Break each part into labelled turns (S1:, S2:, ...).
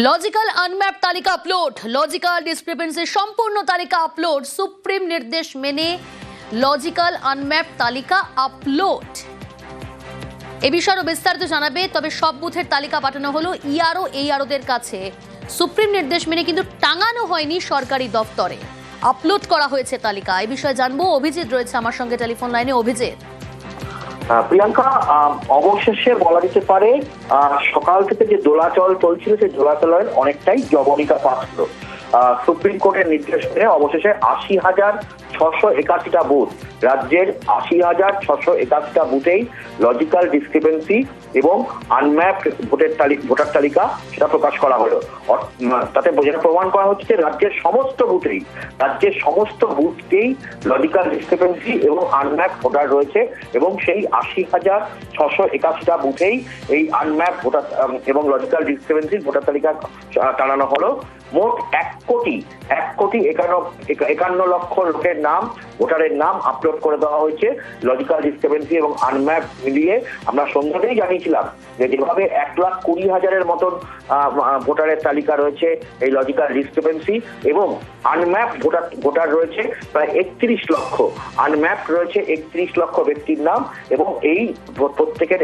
S1: Logical unmap তালিকা upload, logical discrepancy সম্পূর্ণ তালিকা আপলোড, সুপ্রিম নির্দেশ মেনে লজিক্যাল আনম্যাপ তালিকা আপলোড। এ বিষয়ে আরো বিস্তারিত জানাবে, তবে সব বুথের তালিকা পাঠানো হলো ইআরও এইআরওদের কাছে। সুপ্রিম নির্দেশ মেনে কিন্তু টাঙানো হয়নি সরকারি দপ্তরে, আপলোড করা হয়েছে তালিকা। এই বিষয়ে জানবো, অভিজিৎ রয়েছে আমার সঙ্গে টেলিফোন লাইনে। অভিজিৎ।
S2: প্রিয়াঙ্কা, অবশেষে বলা যেতে পারে সকাল থেকে যে দোলাচল চলছিল সেই দোলাচলের অনেকটাই জবনিকা পাচ্ছিল। সুপ্রিম কোর্টের নির্দেশ মেনে অবশেষে ৮০,৬৮১টা বুথ, রাজ্যের ৮০,৬৮১টা বুথেই লজিক্যাল ডিসক্রিপেন্সি এবং আনম্যাপড ভোটার তালিকা সেটা প্রকাশ করা হলো। তাতে যেটা প্রমাণ করা হচ্ছে যে রাজ্যের সমস্ত বুথেই লজিক্যাল ডিসক্রিপেন্সি এবং আনম্যাপড ভোটার রয়েছে, এবং সেই ৮০,৬৮১টা বুথেই এই আনম্যাপড ভোটার এবং লজিক্যাল ডিসক্রিপেন্সি ভোটার তালিকা টানানো হলো। মোট ১,৫১,৫১ লোকের নাম, ভোটারের নাম আপলোড করে দেওয়া হয়েছে লজিক্যাল ডিসক্রিপেন্সি এবং আনম্যাপ মিলিয়ে। আমরা সন্ধ্যাতেই জানিয়েছিলাম যে যেভাবে ১,২০,০০০-এর মতন ভোটারের তালিকা রয়েছে এই লজিক্যাল ডিসক্রিপেন্সি, এবং আনম্যাপ ভোটার রয়েছে প্রায় ৩১ লক্ষ, আনম্যাপ রয়েছে ৩১ লক্ষ ব্যক্তির নাম, এবং এই প্রত্যেকের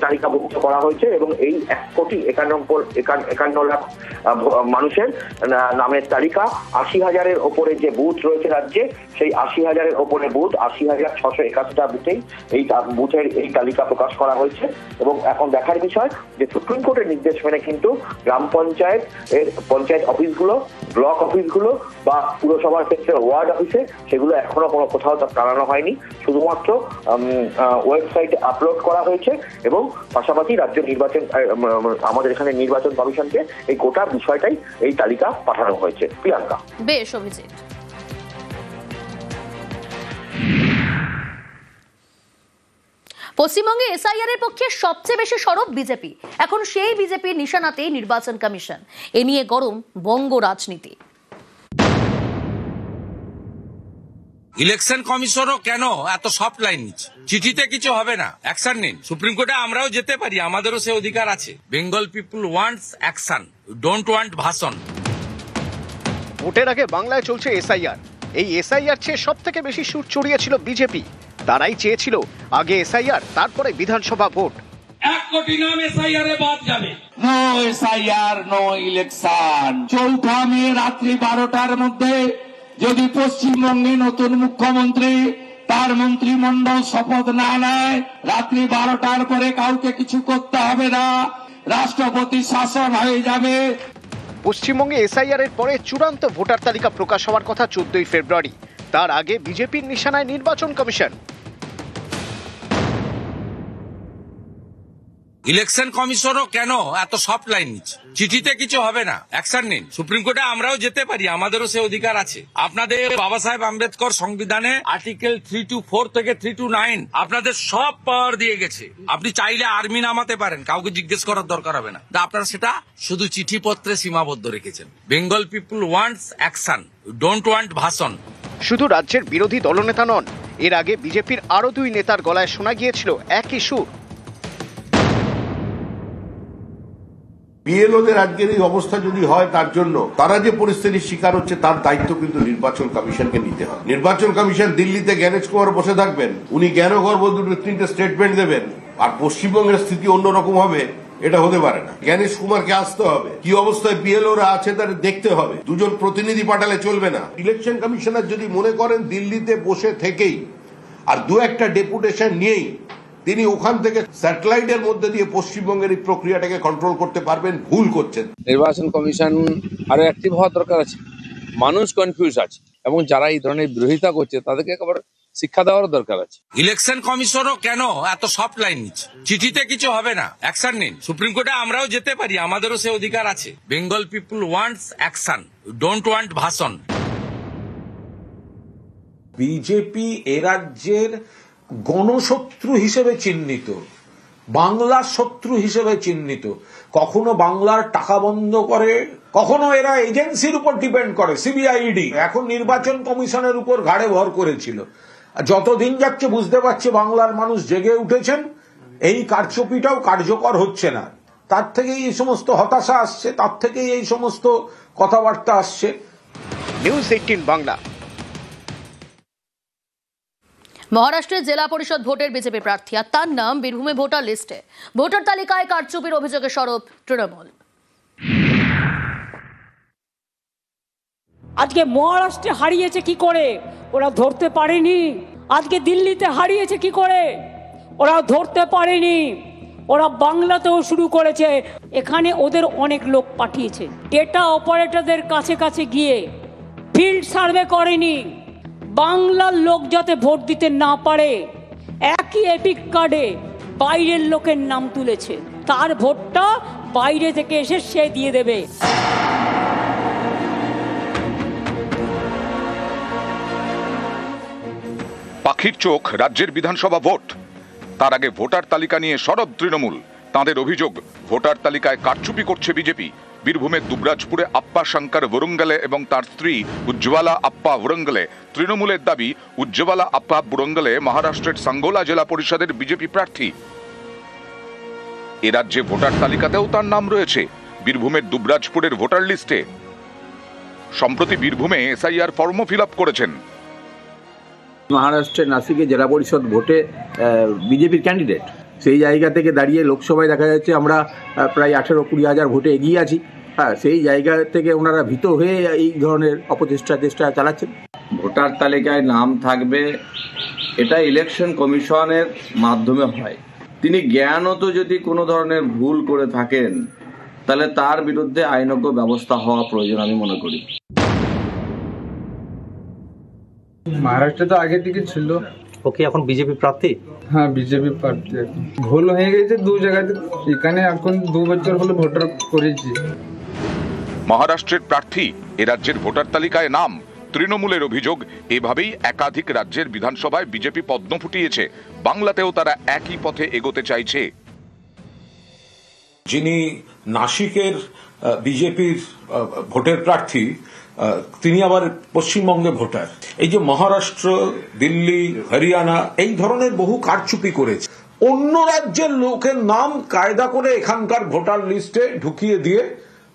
S2: তালিকাভুক্ত করা হয়েছে। এবং এই ১,৫১,৫১ মানুষের নামের তালিকা, ৮০,০০০-এর ওপরে যে বুথ রয়েছে রাজ্যে, সেই 80,000-এর ওপরে বুথ, 80,681টা বুথেই এই বুথের এই তালিকা প্রকাশ করা হয়েছে। এবং এখন দেখার বিষয় যে সুপ্রিম কোর্টের নির্দেশ মেনে কিন্তু গ্রাম পঞ্চায়েত অফিসগুলো, ব্লক অফিসগুলো বা পুরসভার ক্ষেত্রে ওয়ার্ড অফিসে সেগুলো এখনো কোথাও টানানো হয়নি, শুধুমাত্র ওয়েবসাইটে আপলোড করা হয়েছে। এবং পাশাপাশি রাজ্য নির্বাচন, আমাদের এখানে নির্বাচন কমিশনকে এই গোটা বিষয়টাই এই তালিকা পাঠানো হয়েছে। প্রিয়াঙ্কা।
S1: বেশ অভিজিৎ। পশ্চিমবঙ্গে এসআইআর এর পক্ষে সবচেয়ে বেশি সরব বিজেপি। এখন সেই বিজেপির নিশানাতেই নির্বাচন কমিশন। এ নিয়ে গরম বঙ্গ রাজনীতি।
S3: ইলেকশন কমিশনও কেন এত সফট লাইন নিচ্ছে? চিঠিতে কিছু হবে না, অ্যাকশন নিন। সুপ্রিম কোর্টে আমরাও যেতে পারি, আমাদেরও সে অধিকার আছে। Bengal people wants action, don't want ভাষণ।
S4: ভোটের আগে বাংলায় চলছে এসআইআর। এই এসআইআর চেয়ে সব থেকে বেশি সুর চড়িয়েছিল বিজেপি। তারাই চেয়েছিল আগে এসআইআর, তারপরে বিধানসভা ভোট।
S5: 1 কোটি নাম এসআইআর এ বাদ যাবে। No SIR, no election. 4 মে রাত্রি 12টার মধ্যে যদি পশ্চিমবঙ্গে নতুন মুখ্যমন্ত্রী তার মন্ত্রিমণ্ডল শপথ না নেয়, রাত্রি 12টার পরে কাউকে কিছু করতে হবে না, রাষ্ট্রপতি শাসন হয়ে যাবে।
S4: পশ্চিমবঙ্গে এসআইআর এর পরে চূড়ান্ত ভোটার তালিকা প্রকাশ হওয়ার কথা 14ই ফেব্রুয়ারি। তার আগে বিজেপির নিশানায় নির্বাচন কমিশন।
S3: ইলেকশন কমিশনও কেন এত সফট লাইন নিচ্ছে? চিঠিতে কিছু হবে না, অ্যাকশন নিন। সুপ্রিম কোর্টে আমরাও যেতে পারি, আমাদেরও সে অধিকার আছে। আপনাদের বাবা সাহেব আম্বেদকর সংবিধানে আর্টিকেল 3-4 থেকে 3-9 আপনাদের সব পাওয়ার দিয়ে গেছে। আপনি চাইলে আর্মি নামাতে পারেন, কাউকে জিজ্ঞেস করার দরকার হবে না। আপনারা সেটা শুধু চিঠিপত্রে সীমাবদ্ধ রেখেছেন। Bengal people wants action, don't want ভাষণ।
S4: শুধু রাজ্যের বিরোধী দলনেতা নন, এর আগে বিজেপির আরো 2 নেতার গলায় শোনা গিয়েছিল একই সুর।
S6: বিএলওদের আজকের এই অবস্থা যদি হয়, তার জন্য তারা যে পরিস্থিতির শিকার হচ্ছে তার দায়িত্ব কিন্তু নির্বাচন কমিশনকে নিতে হবে। নির্বাচন কমিশন দিল্লিতে জ্ঞানেশ কুমার বসে থাকবেন, উনি জ্ঞানগর্ভ 2-3টে স্টেটমেন্ট দেবেন, আর পশ্চিমবঙ্গের স্থিতি অন্যরকম হবে, এটা হতে পারে না। জ্ঞানেশ কুমারকে আসতে হবে, কি অবস্থায় বিএলওরা আছে তার দেখতে হবে, 2জন প্রতিনিধি পাঠালে চলবে না। ইলেকশন কমিশনার যদি মনে করেন দিল্লিতে বসে থেকেই আর 2-একটা ডেপুটেশন নিয়েই তিনি ওখান থেকে স্যাটেলাইটের মধ্যে দিয়ে পশ্চিমবঙ্গের এই প্রক্রিয়াটাকে কন্ট্রোল করতে পারবেন, ভুল করছেন।
S7: নির্বাচন কমিশন আরো অ্যাক্টিভ হওয়ার দরকার আছে। মানুষ কনফিউজ আছে, এবং যারা এই ধরনের বিরোধিতা করছে তাদেরকে একেবারে শিক্ষা দেওয়ার দরকার আছে।
S3: ইলেকশন কমিশনও কেন এত সফট লাইন নিচ্ছে? চিঠিতে কিছু হবে না, অ্যাকশন নিন। সুপ্রিম কোর্টে আমরাও যেতে পারি, আমাদেরও সে অধিকার আছে। Bengal people wants action, don't want ভাষণ।
S8: বিজেপি এ রাজ্যের গণশত্রু হিসেবে চিহ্নিত, বাংলার শত্রু হিসেবে চিহ্নিত। কখনো বাংলার টাকা বন্ধ করে, কখনো এরা এজেন্সির উপর ডিপেন্ড করে, সিবিআইডি। এখন নির্বাচন কমিশনের উপর ঘাড়ে ভর করেছিল। যতদিন যাচ্ছে বুঝতে পারছে বাংলার মানুষ জেগে উঠেছেন, এই কারচুপিটাও কার্যকর হচ্ছে না। তার থেকেই এই সমস্ত হতাশা আসছে, তার থেকেই এই সমস্ত কথাবার্তা আসছে।
S4: নিউজ 18 বাংলা।
S1: মহারাষ্ট্রের জেলা পরিষদ ভোটের বিজেপি প্রার্থী আর তার নাম বীরভূমে ভোটার লিস্টে। ভোটার তালিকায় কারচুপির অভিযোগে সরব তৃণমূল।
S9: আজকে মহারাষ্ট্রে হারিয়েছে কি করে ওরা ধরতে পারেনি, আজকে দিল্লিতে হারিয়েছে কি করে ওরা ধরতে পারেনি, ওরা বাংলাতেও শুরু করেছে। এখানে ওদের অনেক লোক পাঠিয়েছে, ডেটা অপারেটরদের কাছে কাছে গিয়ে ফিল্ড সার্ভে করেনি, বাংলার লোক যাতে ভোট দিতে না পারে একই এপিক কার্ডে বাইরের লোকের নাম তুলেছে, তার ভোটটা বাইরে থেকে এসে সে দিয়ে দেবে।
S10: পাখির চোখ রাজ্যের বিধানসভা ভোট, তার আগে ভোটার তালিকা নিয়ে সরব তৃণমূল। তাঁদের অভিযোগ ভোটার তালিকায় কারচুপি করছে বিজেপি। বীরভূমের দুবরাজপুরে আপ্পা শঙ্কর বুরঙ্গলে এবং তার স্ত্রী উজ্জ্বলা আপ্পা বুরঙ্গলে। তৃণমূলের দাবি উজ্জ্বলা আপ্পা বুরঙ্গলে মহারাষ্ট্রের সাঙ্গোলা জেলা পরিষদের বিজেপি প্রার্থী। এ রাজ্যে ভোটার তালিকাতেও তার নাম রয়েছে বীরভূমের দুবরাজপুরের ভোটার লিস্টে। সম্প্রতি বীরভূমে এসআইআর ফর্মও ফিল আপ করেছেন।
S11: মহারাষ্ট্রের নাসিকে জেলা পরিষদ ভোটে বিজেপির ক্যান্ডিডেট, সেই জায়গা থেকে দাঁড়িয়ে লোকসভায় দেখা যাচ্ছে আমরা প্রায় 18-20 হাজার ভোটে এগিয়ে আছি। হ্যাঁ, সেই জায়গা থেকে ওনারা ভীত হয়ে এই ধরনের চেষ্টা চালাচ্ছেন।
S12: ভোটার তালিকায় নাম থাকবে, এটা ইলেকশন কমিশনের মাধ্যমে হয়। তিনি জ্ঞানত যদি কোনো ধরনের ভুল করে থাকেন তাহলে তার বিরুদ্ধে আইনজ্ঞ ব্যবস্থা হওয়া প্রয়োজন আমি মনে করি।
S11: মহারাষ্ট্রে তো আগে থেকে ছিল।
S13: ও কি এখন বিজেপি প্রার্থী?
S11: হ্যাঁ, বিজেপি প্রার্থী। এখন ভুল হয়ে গেছে দু জায়গাতে, এখানে এখন 2 বছর হলো ভোটার করেছি।
S10: মহারাষ্ট্রের প্রার্থী এ রাজ্যের ভোটার তালিকায় নাম। তৃণমূলের অভিযোগ এভাবেই একাধিক রাজ্যের বিধানসভায় বিজেপি পদ্ম ফুটিয়েছে। বাংলাতেও তারা একই পথে এগোতে চাইছে।
S8: যিনি নাসিকের বিজেপির ভোটের প্রার্থী, তিনি আবার পশ্চিমবঙ্গে ভোটার। এই যে মহারাষ্ট্র, দিল্লি, হরিয়ানা এই ধরনের বহু কারচুপি করেছে, অন্য রাজ্যের লোকের নাম কায়দা করে এখানকার ভোটার লিস্টে ঢুকিয়ে দিয়ে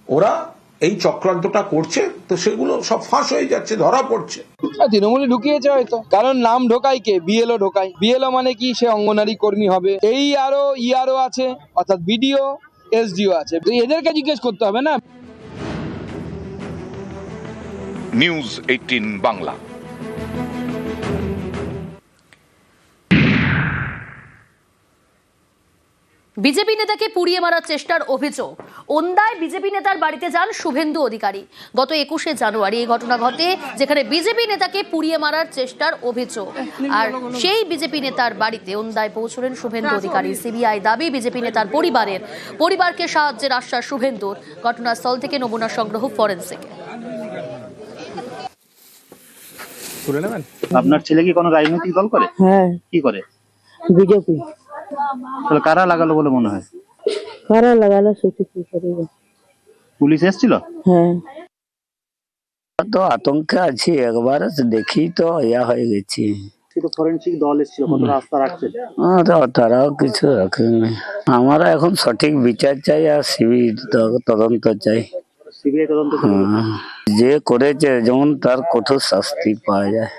S8: ওরা এই চক্রান্তটা করছে। তো সেগুলো সব ফাঁস হয়ে যাচ্ছে, ধরা পড়ছে।
S13: তৃণমূলে ঢুকিয়েছে হয়তো, কারণ নাম ঢোকায় কে? বিএলও ঢোকায়। বিএলও মানে কি? সে অঙ্গনারী কর্মী হবে। এই আরো ইআরও আছে, অর্থাৎ বিডিও, এসডিও আছে, এদেরকে জিজ্ঞেস করতে হবে না।
S10: নিউজ 18 বাংলা।
S1: বিজেপি নেতাকে পুড়িয়ে মারার চেষ্টার অভিযোগ। ওন্দায় বিজেপি নেতার বাড়িতে যান শুভেন্দু অধিকারী। গত 21শে জানুয়ারি এই ঘটনা ঘটে, যেখানে বিজেপি নেতাকে পুড়িয়ে মারার চেষ্টার অভিযোগ। আর সেই বিজেপি নেতার বাড়িতে ওন্দায় পৌঁছলেন শুভেন্দু অধিকারী। সিবিআই দাবি বিজেপি নেতার পরিবারকে সাহায্যের আশ্বাস শুভেন্দুর। ঘটনাস্থল থেকে নমুনা সংগ্রহ ফরেনসিকে।
S13: আপনার ছেলে কি কোনো রাজনৈতিক দল করে?
S9: হ্যাঁ।
S13: কি করে?
S9: বিজেপি।
S13: তাহলে কারা লাগালো বলে মনে হয়?
S9: কারা লাগালো সেটা কি করে?
S13: পুলিশ এসেছিল?
S9: হ্যাঁ।
S13: তো আতঙ্কে আছি, একবার দেখি তো ইয়া হয়ে গেছি। কিন্তু ফরেনসিক দল এসেছিল, কত রাস্তা রাখছে? তারাও কিছু রাখেনি। আমরা এখন সঠিক বিচার চাই আর সিবিআই তদন্ত চাই। সিবিআই তদন্ত যে করেছে যেমন তার কঠোর শাস্তি পাওয়া যায়।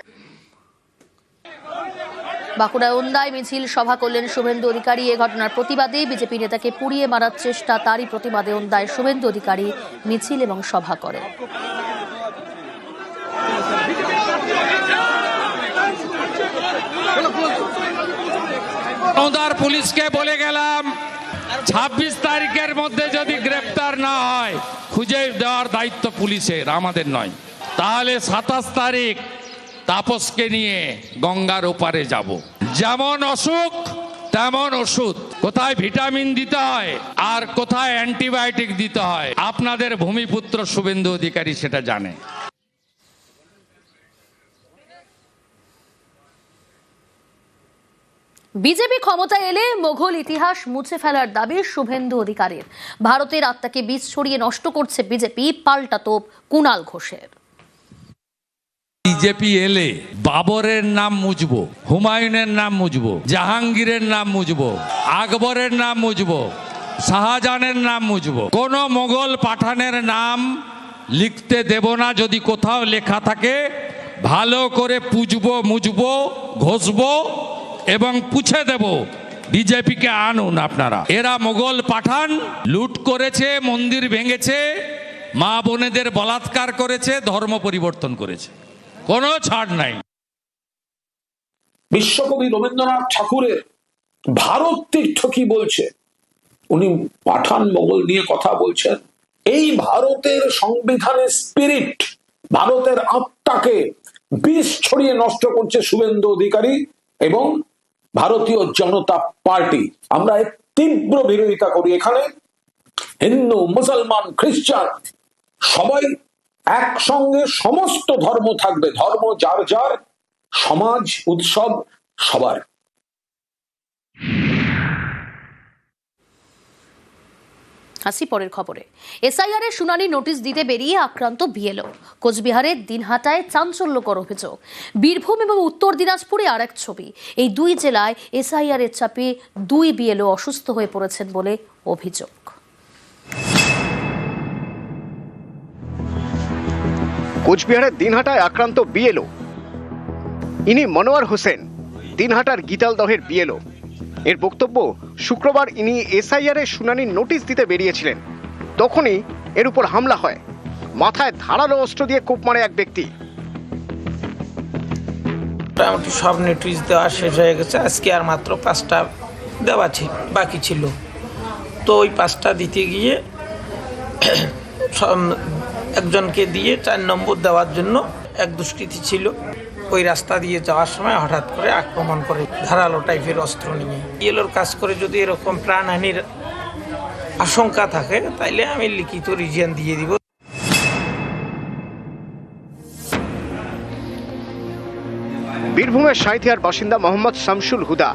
S1: বাঁকুড়ায় ওন্দায় মিছিল সভা করলেন শুভেন্দু অধিকারী। এ ঘটনার প্রতিবাদে বিজেপি নেতাকে পুড়িয়ে মারার চেষ্টা, তারই প্রতিবাদে ওন্দায় শুভেন্দু অধিকারী মিছিল এবং সভা করেন।
S5: ওন্দার পুলিশকে বলে গেলাম 26 তারিখের মধ্যে যদি গ্রেপ্তার না হয় খুঁজে দেওয়ার দায়িত্ব পুলিশের, আমাদের নয়। তাহলে 27 তারিখ তাপসকে নিয়ে গঙ্গার ওপারে যাব। যেমন অসুখ তেমন ওষুধ, কোথায় ভিটামিন দিতে হয় আর কোথায় অ্যান্টিবায়োটিক দিতে হয় আপনাদের ভূমিপুত্র শুভেন্দু অধিকারী সেটা জানে।
S1: বিজেপি ক্ষমতায় এলে মোঘল ইতিহাস মুছে ফেলার দাবি শুভেন্দু অধিকারীর। ভারতের আত্মাকে বীজ ছড়িয়ে নষ্ট করছে বিজেপি, পাল্টা তোপ কুণাল ঘোষের।
S5: বিজেপি এলে বাবরের নাম মুছবো, হুমায়ুনের নাম মুছবো, জাহাঙ্গীরের নাম মুছবো, আকবরের নাম মুছবো,
S3: শাহজাহানের নাম মুছবো, কোন মোগল পাঠানের নাম লিখতে দেব না। যদি কোথাও লেখা থাকে ভালো করে পুজবো, মুছবো, ঘষবো এবং পুছে দেব। বিজেপিকে আনুন আপনারা। এরা মোগল পাঠান, লুট করেছে, মন্দির ভেঙেছে, মা বোনেদের বলাৎকার করেছে, ধর্ম পরিবর্তন করেছে, কোনো ছাড় নাই।
S8: বিশ্বকবি রবীন্দ্রনাথ ঠাকুরের ভারত তীর্থ কি বলছে? উনি পাঠান মোগল নিয়ে কথা বলছেন। এই ভারতের সংবিধানের স্পিরিট, ভারতের আত্মাকে বিষ ছড়িয়ে নষ্ট করছে শুভেন্দু অধিকারী এবং ভারতীয় জনতা পার্টি। আমরা এর তীব্র বিরোধিতা করি। এখানে হিন্দু, মুসলমান, খ্রিস্টান সবাই একসঙ্গে, সমস্ত ধর্ম থাকবে, ধর্ম যার যার, সমাজ উৎসব সবার।
S1: আসি পরের খবরে। এসআইআর এর শুনানি নোটিশ দিতে বেরিয়ে আক্রান্ত বিএলও। কোচবিহারের দিনহাটায় চাঞ্চল্যকর অভিযোগ। বীরভূম এবং উত্তর দিনাজপুরে আর এক ছবি। এই দুই জেলায় এসআইআর এর চাপে 2 বিএলও অসুস্থ হয়ে পড়েছেন বলে অভিযোগ।
S4: কোচবিহারের দিনহাটায় আক্রান্ত বিএলও, ইনি মনোয়ার হোসেন, দিনহাটার গীতালদহের বিএলও। এর বক্তব্য, শুক্রবার ইনি এসআইআর এর শুনানির নোটিশ দিতে বেরিয়েছিলেন, তখনই এর উপর হামলা হয়। মাথায় ধারালো অস্ত্র দিয়ে কোপ মারে এক ব্যক্তি।
S14: মোটামুটি সব নোটিশ দেওয়া শেষ হয়ে গেছে। আজকে আর মাত্র 5টা দেওয়া বাকি ছিল। তো ওই 5টা দিতে গিয়ে একজনকে দিয়ে 4 নম্বর দেওয়ার জন্য এক দুষ্কৃতী ছিল, ওই রাস্তা দিয়ে যাওয়ার সময় হঠাৎ করে আক্রমণ করে ধারালো টাইপের অস্ত্র নিয়ে। ইয়েলোর কাজ করে যদি এরকম প্রাণহানির আশঙ্কা থাকে তাইলে আমি লিখিত রিজিয়ন দিয়ে দিব।
S4: বীরভূমের সাঁইথিয়ার বাসিন্দা মোহাম্মদ শামসুল হুদা,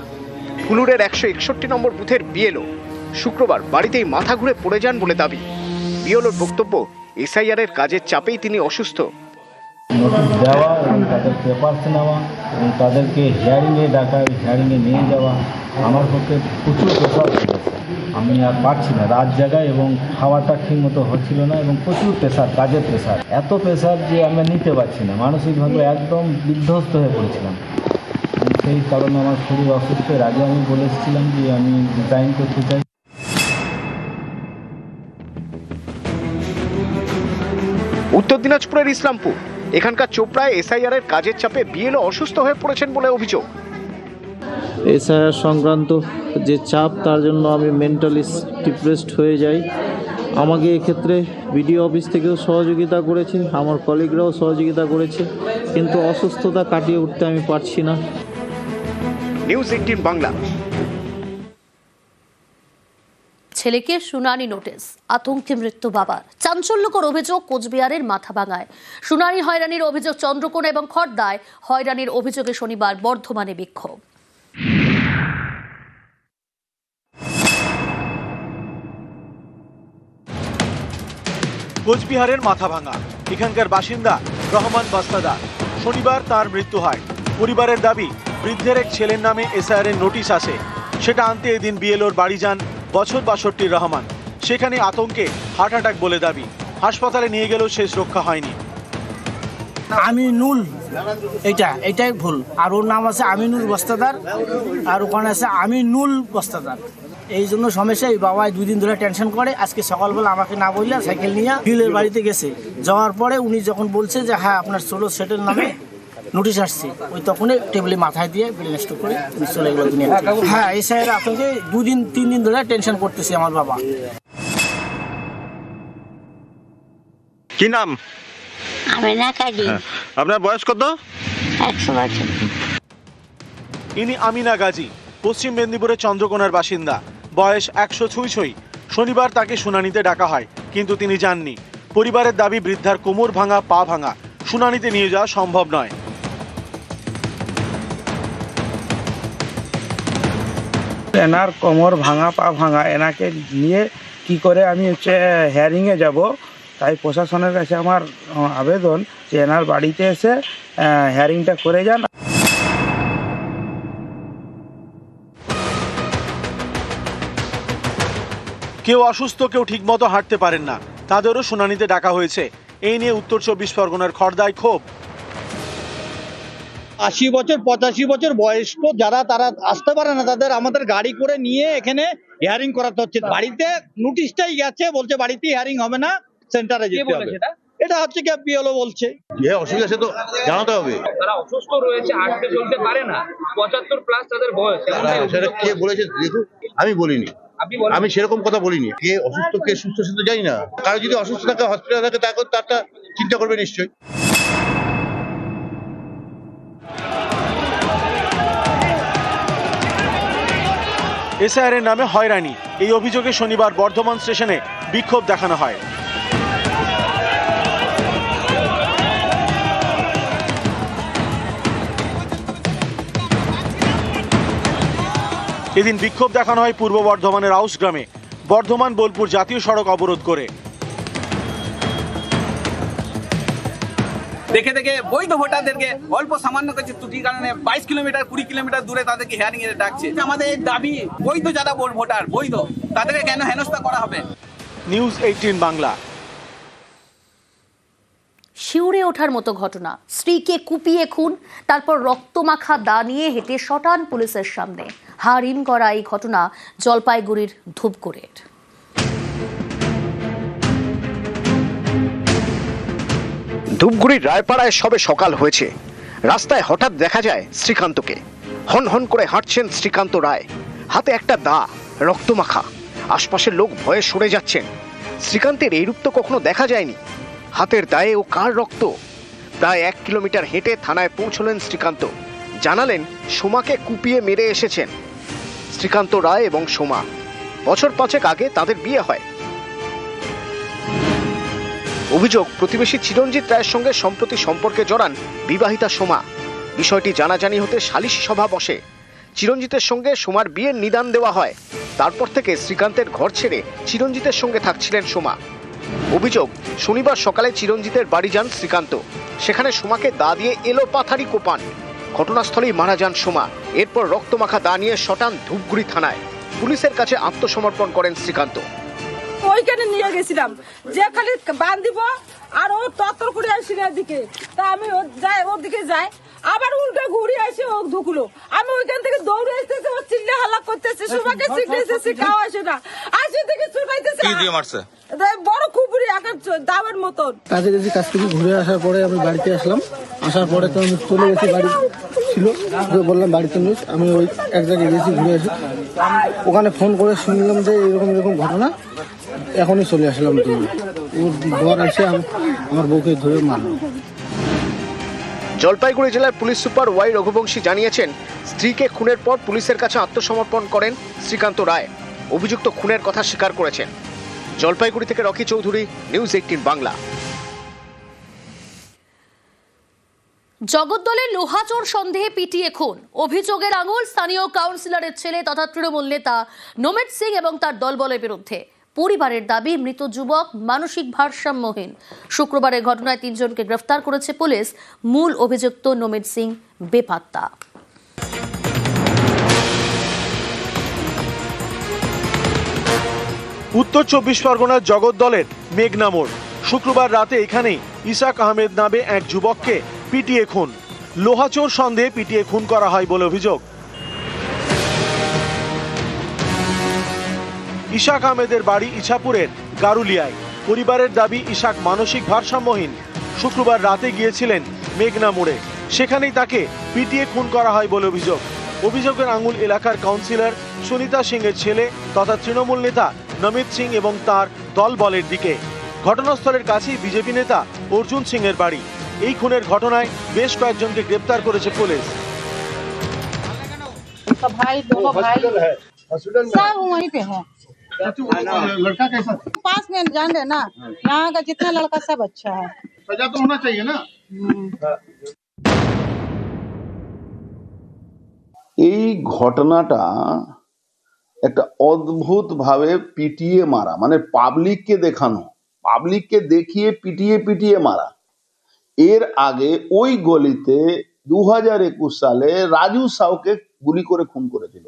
S4: ফুলুরের 161 নম্বর বুথের বিএলও, শুক্রবার বাড়িতেই মাথা ঘুরে পড়ে যান বলে দাবি। বিএলওর বক্তব্য, এসআইআর এর কাজের চাপেই তিনি অসুস্থ।
S15: নোটিশ দেওয়া এবং তাদের পেপারস নেওয়া এবং তাদেরকে হিয়ারিংয়ে ডাকা, হিয়ারিংয়ে নিয়ে যাওয়া আমার পক্ষে প্রচুর প্রেশার হয়ে গেছে। আমি আর পারছি না, রাত জায়গায় এবং খাওয়াটা ঠিক মতো হচ্ছিল না এবং প্রচুর প্রেশার, কাজের প্রেশার, এত প্রেশার যে আমরা নিতে পারছি না। মানসিকভাবে একদম বিধ্বস্ত হয়ে পড়েছিলাম। সেই কারণে আমার শরীর অসুস্থ। এর আগে আমি বলে এসেছিলাম যে আমি রিজাইন করতে চাই।
S4: উত্তর দিনাজপুরের ইসলামপুর, এখানকার চোপড়ায় এসআইআর এর কাজের চাপে বিএলও অসুস্থ হয়ে পড়েছেন বলে অভিযোগ।
S15: এসআইআর সংক্রান্ত যে চাপ, তার জন্য আমি মেন্টালি ডিপ্রেসড হয়ে যাই। আমাকে এক্ষেত্রে বিডিও অফিস থেকেও সহযোগিতা করেছে, আমার কলিগরাও সহযোগিতা করেছে, কিন্তু অসুস্থতা কাটিয়ে উঠতে আমি পারছি না।
S4: নিউজ 18 বাংলা।
S1: ছেলেকে শুনানি নোটিশ, আতঙ্কে মৃত্যু বাবার। চাঞ্চল্যকর অভিযোগ কোচবিহারের মাথাভাঙায়। শুনানি হয়রানির অভিযোগ চন্দ্রকোনা এবং খড়দায়। হয়রানির অভিযোগে শনিবার বর্ধমানে বিক্ষোভ।
S16: কোচবিহারের মাথাভাঙা, এখানকার বাসিন্দা রহমান বাস্তাদার। শনিবার তার মৃত্যু হয়। পরিবারের দাবি, বৃদ্ধের এক ছেলের নামে এসআইআর এর নোটিশ আসে, সেটা আনতে এদিন বিএলওর বাড়ি যান বছর 62 রহমান। সেখানে আতঙ্কে হার্ট অ্যাটাক বলে দাবি। হাসপাতালে নিয়ে গেলেও শেষ রক্ষা হয়নি।
S17: আমিনুল, এটাই ভুল। আর ওর নাম আছে আমিনুল বস্তাদার, আর ওখানে আছে আমিনুল বস্তাদার। এই জন্য সমস্যা। এই বাবা 2 দিন ধরে টেনশন করে। আজকে সকালবেলা আমাকে না বললে সাইকেল নিয়ে বিলের বাড়িতে গেছে। যাওয়ার পরে উনি যখন বলছে যে হ্যাঁ আপনার ষোলো সেটের নামে নোটিশ আসছে, ওই তখনই টেবিলে মাথায় দিয়ে ব্রেন স্ট্রোক করে চলে গেল দুনিয়া। হ্যাঁ, এই সাইডে আতঙ্কে 2-3 দিন ধরে টেনশন করতেছে আমার বাবা।
S16: কি নাম?
S18: আমিনা কাজী।
S16: আপনার বয়স কত?
S18: 100 বছর।
S16: ইনি আমিনা গাজী, পশ্চিম মেদিনীপুরের চন্দ্রকোনার বাসিন্দা। বয়স 100 ছুঁই। শনিবার তাকে শুনানিতে ডাকা হয়, কিন্তু তিনি যাননি। পরিবারের দাবি, বৃদ্ধার কোমর ভাঙা, পা ভাঙা, শুনানিতে নিয়ে যাওয়া সম্ভব নয়।
S14: এনার কোমর ভাঙা, পা ভাঙা, এনাকে নিয়ে কি করে আমি হিয়ারিংয়ে যাব, তাই প্রশাসনের কাছে আমার আবেদন যে এনার বাড়িতে এসে হিয়ারিংটা করে যান।
S16: কেউ অসুস্থ, কেউ ঠিকমতো হাঁটতে পারেন না, তাদেরও শুনানিতে ডাকা হয়েছে। এই নিয়ে উত্তর 24 পরগনার খড়দায় ক্ষোভ।
S19: 80 বছর 85 বছর বয়স্ক যারা, তারা আসতে পারে না, তাদের আমাদের গাড়ি করে নিয়ে এখানে হিয়ারিং করাতে হচ্ছে। বাড়িতে নোটিশটাই গেছে, বলছে বাড়িতে হিয়ারিং হবে না, সেন্টারে যেতে হবে। এটা হচ্ছে কি বিএলও বলছে। যে অসুবিধা সে তো জানাতে হবে।
S20: তারা অসুস্থ রয়েছে, হাঁটতে চলতে পারে না, 75 প্লাস তাদের বয়স।
S19: সেটা কে বলেছে দেখুন, আমি বলিনি, আমি সেরকম কথা বলিনি। কে অসুস্থ কে সুস্থ সে তো জানি না। কারো যদি অসুস্থ থাকে, হসপিটালে থাকে, তারটা চিন্তা করবে নিশ্চয়ই।
S16: এসআইআর এর নামে হয়রানি, এই অভিযোগে শনিবার বর্ধমান স্টেশনে বিক্ষোভ দেখানো হয়। এদিন বিক্ষোভ দেখানো হয় পূর্ব বর্ধমানের আউস গ্রামে, বর্ধমান বোলপুর জাতীয় সড়ক অবরোধ করে।
S21: দেখে দেখে বৈধ ভোটারদেরকে অল্প সামান্য কিছু ত্রুটির কারণে 22 কিলোমিটার 20 কিলোমিটার দূরে তাদেরকে হিয়ারিং এ ডাকছে। আমাদের দাবি, বৈধ যারা ভোটার বৈধ, তাদেরকে কেন হেনস্থা করা হবে?
S16: নিউজ 18 বাংলা।
S1: শিউরে ওঠার মতো ঘটনা, স্ত্রীকে কুপিয়ে খুন, তারপর রক্তমাখা দা নিয়ে হেঁটে শটান পুলিশের সামনে। হারিম করা এই ঘটনা জলপাইগুড়ির ধূপগুড়ির।
S4: ধূপগুড়ির রায়পাড়ায় সবে সকাল হয়েছে। রাস্তায় হঠাৎ দেখা যায় শ্রীকান্তকে। হন হন করে হাঁটছেন শ্রীকান্ত রায়, হাতে একটা দা, রক্তমাখা। আশপাশের লোক ভয়ে সরে যাচ্ছেন। শ্রীকান্তের এই রূপ তো কখনো দেখা যায়নি। হাতের দায়ে ও কার রক্ত? প্রায় 1 কিলোমিটার হেঁটে থানায় পৌঁছলেন শ্রীকান্ত। জানালেন সোমাকে কুপিয়ে মেরে এসেছেন। শ্রীকান্ত রায় এবং সোমা, বছর 5 আগে তাদের বিয়ে হয়। অভিযোগ, প্রতিবেশী চিরঞ্জিত রায়ের সঙ্গে সম্প্রতি সম্পর্কে জড়ান বিবাহিতা সোমা। বিষয়টি জানাজানি হতে সালিশি সভা বসে। চিরঞ্জিতের সঙ্গে সোমার বিয়ের নিদান দেওয়া হয়। তারপর থেকে শ্রীকান্তের ঘর ছেড়ে চিরঞ্জিতের সঙ্গে থাকছিলেন সোমা। অভিযোগ, শনিবার সকালে চিরঞ্জিতের বাড়ি যান শ্রীকান্ত। সেখানে সোমাকে দা দিয়ে এলো পাথারি কোপান। ঘটনাস্থলেই মারা যান সোমা। এরপর রক্তমাখা দা নিয়ে শটান ধূপগুড়ি থানায়। পুলিশের কাছে আত্মসমর্পণ করেন শ্রীকান্ত।
S22: ওইখানে নিয়ে গেছিলাম যে খালি বান্ধিব, আর ও তত্তর করে আসছিল এদিকে, তা আমি ওদিকে যাই, আবার উল্টো ঘুরে আসে ও ঢুকলো। আমি ওইখান থেকে দৌড়ে আসতেছি, ও চিল্লা হাল্লা করতেছে, সুমাকে শিখতেছে, খাও আসে না, আসে থেকে চুপাইতেছে বড় কুপুরি আকার দামের মতন।
S17: কাছে গেছি, কাছ থেকে ঘুরে আসার পরে আমি বাড়িতে আসলাম। আসার পরে তো আমি চলে গেছি, বাড়ি ছিল, বললাম বাড়িতে নিস। আমি ওই এক জায়গায় গেছি, ঘুরে আসি, ওখানে ফোন করে শুনলাম যে এরকম এরকম ঘটনা। এখনই চলে আসলাম। ওর বর এসে আমার বউকে ধরে মারল।
S4: জলপাইগুড়ি জেলার পুলিশ সুপার ওয়াই রঘুবংশী জানিয়েছেন, স্ত্রীকে খুনের পর পুলিশের কাছে আত্মসমর্পণ করেন শ্রীকান্ত রায়। অভিযুক্ত খুনের কথা স্বীকার করেছেন। জলপাইগুড়ি থেকে রকি চৌধুরী, নিউজ 18 বাংলা।
S1: জগদ্দলে লোহাচোর সন্দেহে পিটিয়ে খুন, অভিযোগের আঙুল স্থানীয় কাউন্সিলরের ছেলে তথা তৃণমূল নেতা নমিত সিং এবং তার দলবলের বিরুদ্ধে। পরিবারের দাবি, মৃত যুবক মানসিক ভারসাম্যহীন। শুক্রবারের ঘটনায় 3 জনকে গ্রেফতার করেছে পুলিশ। মূল অভিযুক্ত নমিত সিং বেপাত্তা।
S16: উত্তর 24 পরগনার জগদ্দলের মেঘনা মোড়। শুক্রবার রাতে এখানেই ইসাক আহমেদ নামে এক যুবককে পিটিয়ে খুন। লোহাচোর সন্দেহে পিটিয়ে খুন করা হয় বলে অভিযোগ। ইসাক আহমেদের বাড়ি ইছাপুরের গারুলিয়ায়। পরিবারের দাবি, ইসাক মানসিক ভারসাম্যহীন। শুক্রবার রাতে গিয়েছিলেন মেঘনা মোড়ে, সেখানেই তাকে পিটিয়ে খুন করা হয় বলে অভিযোগ। অভিযোগের আঙুল এলাকার কাউন্সিলর সুনিতা সিং এর ছেলে তথা তৃণমূল নেতা নমিত সিং এবং তার দলবলের দিকে। ঘটনাস্থলের কাছেই বিজেপি নেতা অর্জুন সিং এর বাড়ি। এই খুনের ঘটনায় বেশ কয়েকজনকে গ্রেপ্তার করেছে পুলিশ।
S22: भाई दोनों भाई सब वहीं पे है।
S19: लड़का कैसा?
S22: पास में जान रहे ना, यहाँ का जितना लड़का सब अच्छा है।
S19: सजा तो होना चाहिए ना।
S23: এই ঘটনাটা একটা অদ্ভুত ভাবে পিটিয়ে মারা, মানে পাবলিককে দেখানো, পাবলিককে দেখিয়ে পিটিয়ে পিটিয়ে মারা। এর আগে ওই গলিতে 2021 সালে রাজু সাউকে গুলি করে খুন করেছিল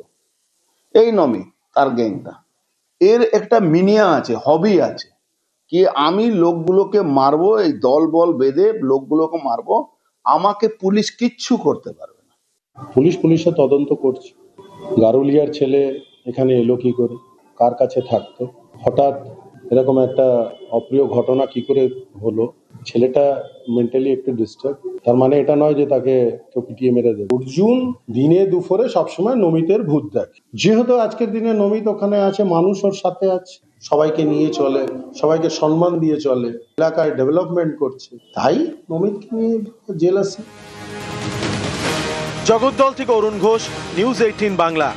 S23: এই নমি, তার গ্যাংটা। এর একটা মিনিয়া আছে, হবি আছে, কি আমি লোকগুলোকে মারবো, এই দল বল বেঁধে লোকগুলোকে মারবো, আমাকে পুলিশ কিচ্ছু করতে পারবে না।
S2: পুলিশের তদন্ত করছে। গারুলিয়ার ছেলে এখানে এলো কি করে, কার কাছে থাকতো, হঠাৎ এরকম একটা অপ্রিয় ঘটনা কি করে হলো, ছেলেটা মেন্টালি একটু ডিস্টার্ব, তার মানে এটা নয় যে তাকে কেউ পিটিয়ে মেরে দেবে। অর্জুন দিনে দুপুরে সবসময় নমিতের ভূত দেখে, যেহেতু আজকের দিনে নমিত ওখানে আছে, মানুষ ওর সাথে আছে, সবাইকে নিয়ে চলে, সবাইকে সম্মান দিয়ে চলে, এলাকায় ডেভেলপমেন্ট করছে, তাই নমিতকে নিয়ে জেল আছে।
S16: জগদ্দল থেকে অরুণ ঘোষ, নিউজ 18 বাংলা।